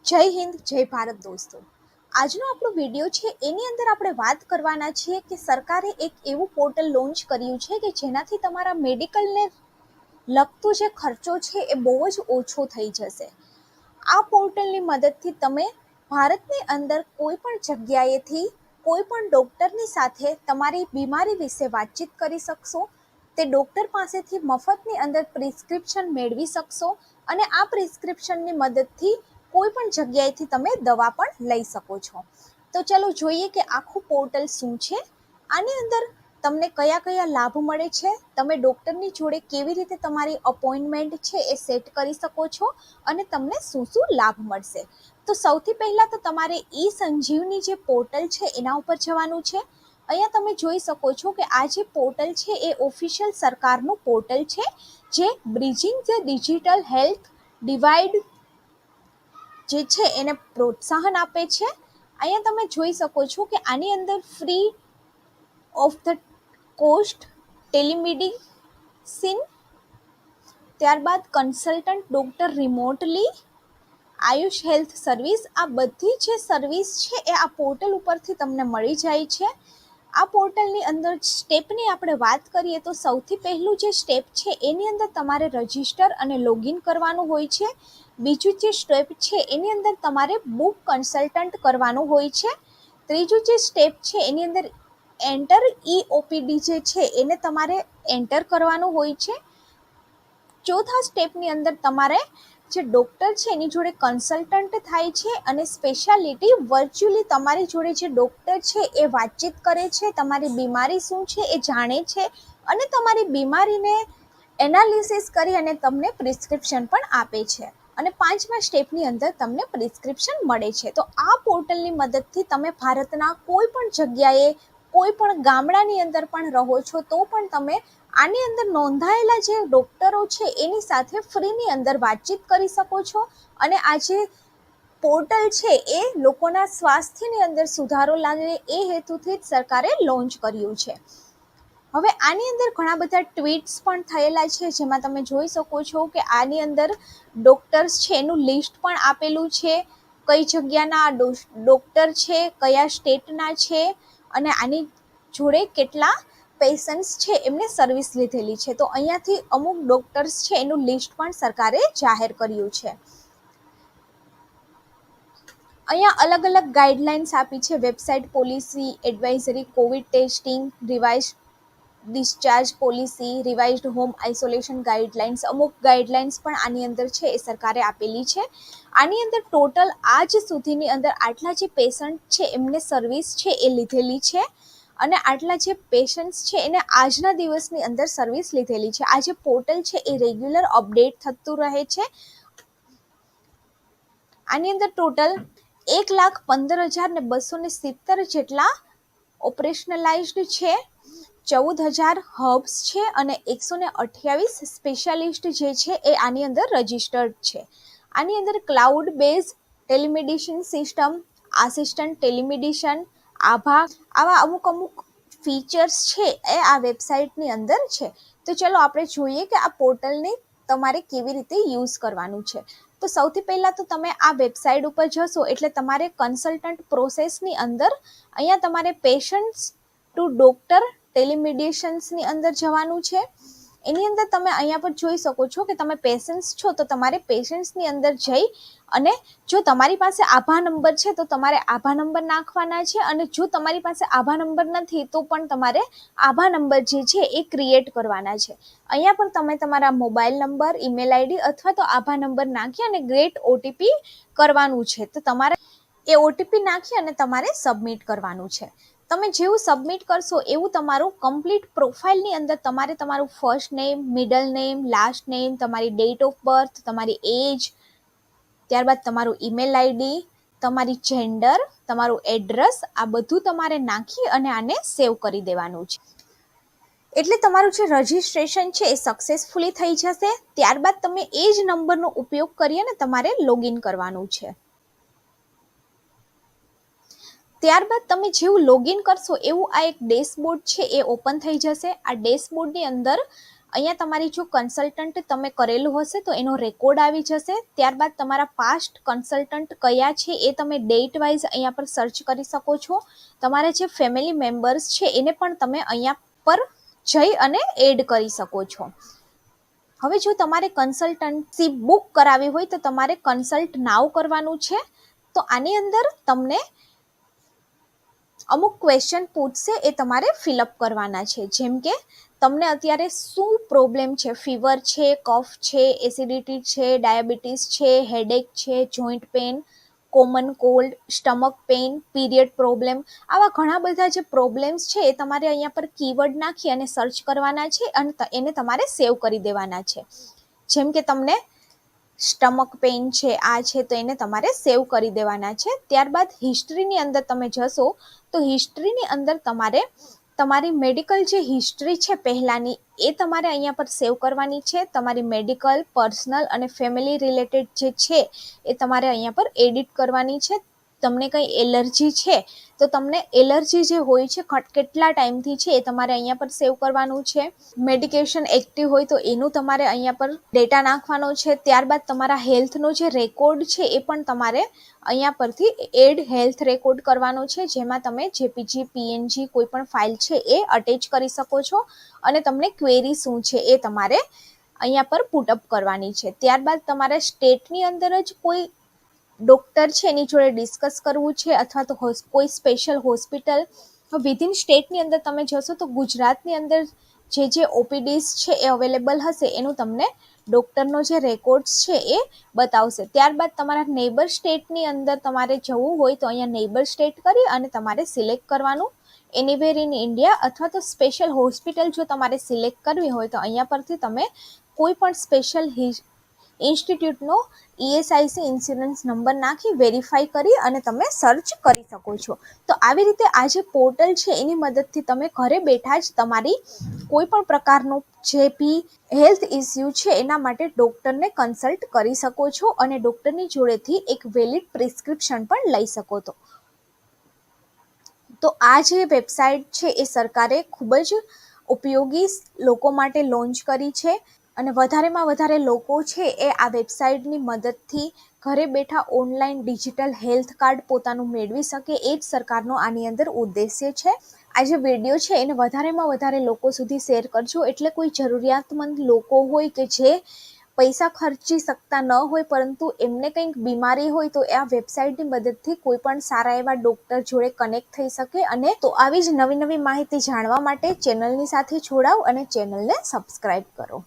જય હિન્દ, જય ભારત દોસ્તો. આજનો આપણો વિડીયો છે એની અંદર આપણે વાત કરવાના છીએ કે સરકારે એક એવું પોર્ટલ લોન્ચ કર્યું છે કે જેનાથી તમારા મેડિકલને લગતો જે ખર્ચો છે એ બહુ જ ઓછો થઈ જશે. આ પોર્ટલની મદદથી તમે ભારતની અંદર કોઈ પણ જગ્યાએથી કોઈ પણ ડૉક્ટરની સાથે તમારી બીમારી વિશે વાતચીત કરી શકશો. તે ડૉક્ટર પાસેથી મફતની અંદર પ્રિસ્ક્રિપ્શન મેળવી શકશો અને આ પ્રિસ્ક્રિપ્શનની મદદથી કોઈ પણ જગ્યાએથી તમે દવા પણ લઈ શકો છો. તો ચલો જોઈએ કે આખું પોર્ટલ શું છે. આની અંદર તમને કયા કયા લાભ મળે છે, તમે ડૉક્ટરની જોડે કેવી રીતે તમારી અપોઇન્ટમેન્ટ છે એ સેટ કરી શકો છો અને તમને શું શું લાભ મળશે. તો સૌથી પહેલાં તો તમારે ઈ સંજીવની જે પોર્ટલ છે એના ઉપર જવાનું છે. અહીંયા તમે જોઈ શકો છો કે આ જે પોર્ટલ છે એ ઓફિશિયલ સરકારનું પોર્ટલ છે જે bridging the digital health divide જે છે એને પ્રોત્સાહન આપે છે. અહીંયા તમે જોઈ શકો છો કે આની અંદર free of the cost telemedicine, ત્યારબાદ consultant doctor remotely, Ayush health service, આ બધી જે સર્વિસ છે એ આ પોર્ટલ ઉપરથી તમને મળી જાય છે. આ પોર્ટલની અંદર સ્ટેપની આપણે વાત કરીએ તો સૌથી પહેલું જે સ્ટેપ છે એની અંદર તમારે રજિસ્ટર અને લોગિન કરવાનું હોય છે. બીજું જે સ્ટેપ છે એની અંદર તમારે બુક કન્સલ્ટન્ટ કરવાનું હોય છે. ત્રીજું જે સ્ટેપ છે એની અંદર એન્ટર EOPD જે છે એને તમારે એન્ટર કરવાનું હોય છે. ચોથા સ્ટેપની અંદર તમારે જે ડૉક્ટર છે એની જોડે કન્સલ્ટન્ટ થાય છે અને સ્પેશિયાલિટી વર્ચ્યુઅલી તમારી જોડે જે ડૉક્ટર છે એ વાતચીત કરે છે, તમારી બીમારી શું છે એ જાણે છે અને તમારી બીમારીને એનાલિસિસ કરી અને તમને પ્રિસ્ક્રિપ્શન પણ આપે છે અને પાંચમા સ્ટેપની અંદર તમને પ્રિસ્ક્રિપ્શન મળે છે. તો આ પોર્ટલની મદદથી તમે ભારતના કોઈ પણ જગ્યાએ કોઈ પણ ગામડાની અંદર પણ રહો છો તો પણ તમે આની અંદર નોંધાયેલા જે ડૉક્ટરો છે એની સાથે ફ્રીની અંદર વાતચીત કરી શકો છો અને આ જે પોર્ટલ છે એ લોકોના સ્વાસ્થ્યની અંદર સુધારો લાવે એ હેતુથી જ સરકારે લોન્ચ કર્યું છે. હવે આની અંદર ઘણા બધા ટ્વીટ્સ પણ થયેલા છે જેમાં તમે જોઈ શકો છો કે આની અંદર ડૉક્ટર્સ છે એનું લિસ્ટ પણ આપેલું છે, કઈ જગ્યાના ડૉક્ટર છે, કયા સ્ટેટના છે અને આની જોડે કેટલા પેશન્ટ્સ છે એમને સર્વિસ લીધેલી છે. તો અહીંયાથી અમુક ડૉક્ટર્સ છે એનું લિસ્ટ પણ સરકારે જાહેર કર્યું છે. અહીંયા અલગ અલગ ગાઈડલાઇન્સ આપી છે, website policy, advisory, Covid testing, revise discharge policy, revised home isolation guidelines, અમુક ગાઈડલાઇન્સ પણ આની અંદર છે એ સરકારે આપેલી છે. આની અંદર ટોટલ આજ સુધીની અંદર આટલા જે પેશન્ટ છે એમને સર્વિસ છે એ લીધેલી છે અને આટલા જે પેશન્ટ્સ છે એને આજના દિવસની અંદર સર્વિસ લીધેલી છે. આ જે પોર્ટલ છે એ રેગ્યુલર અપડેટ થતું રહે છે. આની અંદર ટોટલ 1,15,270 જેટલા ઓપરેશનલાઇઝડ છે, 14,000 હબ્સ છે અને 128 સ્પેશિયાલિસ્ટ જે છે એ આની અંદર રજિસ્ટર્ડ છે. આની અંદર cloud base telemedicine system, assistant telemedicine, આવા અમુક ફીચર્સ છે એ આ વેબસાઇટની અંદર છે. તો ચલો આપણે જોઈએ કે આ પોર્ટલને તમારે કેવી રીતે યુઝ કરવાનું છે. તો સૌથી પહેલાં તો તમે આ વેબસાઇટ ઉપર જશો એટલે તમારે કન્સલ્ટન્ટ પ્રોસેસની અંદર અહીંયા તમારે પેશન્ટ્સ ટુ ડૉક્ટર ટેલિમેડિસિન્સની અંદર જવાનું છે. એની અંદર તમે અહીંયા પર જોઈ શકો છો કે તમે પેશન્ટ્સ છો તો તમારે પેશન્ટ્સની અંદર જઈ અને જો તમારી પાસે આભા નંબર છે તો તમારે આભા નંબર નાખવાના છે અને જો તમારી પાસે આભા નંબર નથી તો પણ તમારે આભા નંબર જે છે એ ક્રિએટ કરવાના છે. અહીંયા પર તમે તમારા મોબાઈલ નંબર, ઈમેલ આઈડી અથવા તો આભા નંબર નાખી અને ગ્રેટ ઓટીપી કરવાનું છે. તો તમારે એ ઓટીપી નાખી અને તમારે સબમિટ કરવાનું છે. તમે જેવું સબમિટ કરશો એવું તમારું કમ્પ્લીટ પ્રોફાઇલની અંદર તમારે તમારું first name, middle name, last name, તમારી ડેટ ઓફ બર્થ, તમારી એજ, ત્યારબાદ તમારું ઈમેલ આઈડી, તમારી જેન્ડર, તમારું એડ્રેસ, આ બધું તમારે નાખી અને આને સેવ કરી દેવાનું છે. એટલે તમારું જે રજિસ્ટ્રેશન છે એ સક્સેસફુલી થઈ જશે. ત્યારબાદ તમે એ જ નંબરનો ઉપયોગ કરી અને તમારે લોગિન કરવાનું છે. ત્યારબાદ તમે જેવું લોગિન કરશો એવું આ એક ડેશબોર્ડ છે એ ઓપન થઈ જશે. આ ડેશબોર્ડની અંદર અહીંયા તમારી જો કન્સલ્ટન્ટ તમે કરેલું હશે તો એનો રેકોર્ડ આવી જશે. ત્યારબાદ તમારા પાસ્ટ કન્સલ્ટન્ટ કયા છે એ તમે ડેટ વાઇઝ અહીંયા પર સર્ચ કરી શકો છો. તમારા જે ફેમિલી મેમ્બર્સ છે એને પણ તમે અહીંયા પર જઈ અને એડ કરી શકો છો. હવે જો તમારે કન્સલ્ટન્સી બુક કરાવી હોય તો તમારે કન્સલ્ટ નાવ કરવાનું છે. તો આની અંદર તમને અમુક ક્વેશ્ચન પૂછશે, એ તમારે ફિલઅપ કરવાના છે. જેમ કે તમને અત્યારે શું પ્રોબ્લેમ છે, ફીવર છે, કફ છે, એસિડિટી છે, ડાયાબિટીસ છે, હેડેક છે, joint pain, common cold, stomach pain, period problem, આવા ઘણા બધા જે પ્રોબ્લેમ્સ છે એ તમારે અહીંયા પર કીવર્ડ નાખી અને સર્ચ કરવાના છે અને એને તમારે સેવ કરી દેવાના છે. જેમ કે તમને સ્ટમક પેઇન છે, આ છે, તો એને તમારે સેવ કરી દેવાના છે. ત્યારબાદ હિસ્ટ્રીની અંદર તમે જશો તો હિસ્ટ્રીની અંદર તમારે તમારી મેડિકલ જે હિસ્ટ્રી છે પહેલાંની એ તમારે અહીંયા પર સેવ કરવાની છે. તમારી મેડિકલ, પર્સનલ અને ફેમિલી રિલેટેડ જે છે એ તમારે અહીંયા પર એડિટ કરવાની છે. તમને કંઈ એલર્જી છે તો તમને એલર્જી જે હોય છે કેટલા ટાઈમથી છે એ તમારે અહીંયા પર સેવ કરવાનું છે. મેડિકેશન એક્ટિવ હોય તો એનું તમારે અહીંયા પર ડેટા નાખવાનો છે. ત્યારબાદ તમારા હેલ્થનો જે રેકોર્ડ છે એ પણ તમારે અહીંયા પરથી એડ હેલ્થ રેકોર્ડ કરવાનો છે, જેમાં તમે જેપીજી, પીએનજી કોઈ પણ ફાઇલ છે એ અટેચ કરી શકો છો અને તમને ક્વેરી શું છે એ તમારે અહીંયા પર પુટઅપ કરવાની છે. ત્યારબાદ તમારે સ્ટેટની અંદર જ કોઈ ડૉક્ટર છે એની જોડે ડિસ્કસ કરવું છે અથવા તો કોઈ સ્પેશિયલ હોસ્પિટલ વિધિન સ્ટેટની અંદર તમે જશો તો ગુજરાતની અંદર જે ઓપીડીઝ છે એ અવેલેબલ હશે એનું તમને ડૉક્ટરનો જે રેકોર્ડ્સ છે એ બતાવશે. ત્યારબાદ તમારા નેબર સ્ટેટની અંદર તમારે જવું હોય તો અહીંયા નેબર સ્ટેટ કરી અને તમારે સિલેક્ટ કરવાનું એનીવેર ઇન ઇન્ડિયા, અથવા તો સ્પેશિયલ હોસ્પિટલ જો તમારે સિલેક્ટ કરવી હોય તો અહીંયા પરથી તમે કોઈ પણ સ્પેશિયલ ઇન્સ્ટિટ્યૂટનો ESIC ઇન્સ્યોરન્સ નંબર નાખી વેરીફાઈ કરી અને તમે સર્ચ કરી શકો છો. તો આવી રીતે આ જે પોર્ટલ છે એની મદદથી તમે ઘરે બેઠા જ તમારી કોઈ પણ પ્રકારનું જે બી હેલ્થ ઇસ્યુ છે એના માટે ડૉક્ટરને કન્સલ્ટ કરી શકો છો અને ડૉક્ટરની જોડેથી એક વેલિડ પ્રિસ્ક્રિપ્શન પણ લઈ શકો છો. તો આ જે વેબસાઇટ છે એ સરકારે ખૂબ જ ઉપયોગી લોકો માટે લોન્ચ કરી છે અને વધારેમાં વધારે લોકો છે એ આ વેબસાઇટની મદદથી ઘરે બેઠા ઓનલાઈન ડિજિટલ હેલ્થ કાર્ડ પોતાનું મેળવી શકે, એ જ સરકારનો આની અંદર ઉદ્દેશ્ય છે. આ જે વિડીયો છે એને વધારેમાં વધારે લોકો સુધી શેર કરજો, એટલે કોઈ જરૂરિયાતમંદ લોકો હોય કે જે પૈસા ખર્ચી શકતા ન હોય પરંતુ એમને કંઈક બીમારી હોય તો આ વેબસાઇટની મદદથી કોઈ પણ સારા એવા ડૉક્ટર જોડે કનેક્ટ થઈ શકે. અને તો આવી જ નવી નવી માહિતી જાણવા માટે ચેનલની સાથે જોડાઓ અને ચેનલને સબસ્ક્રાઈબ કરો.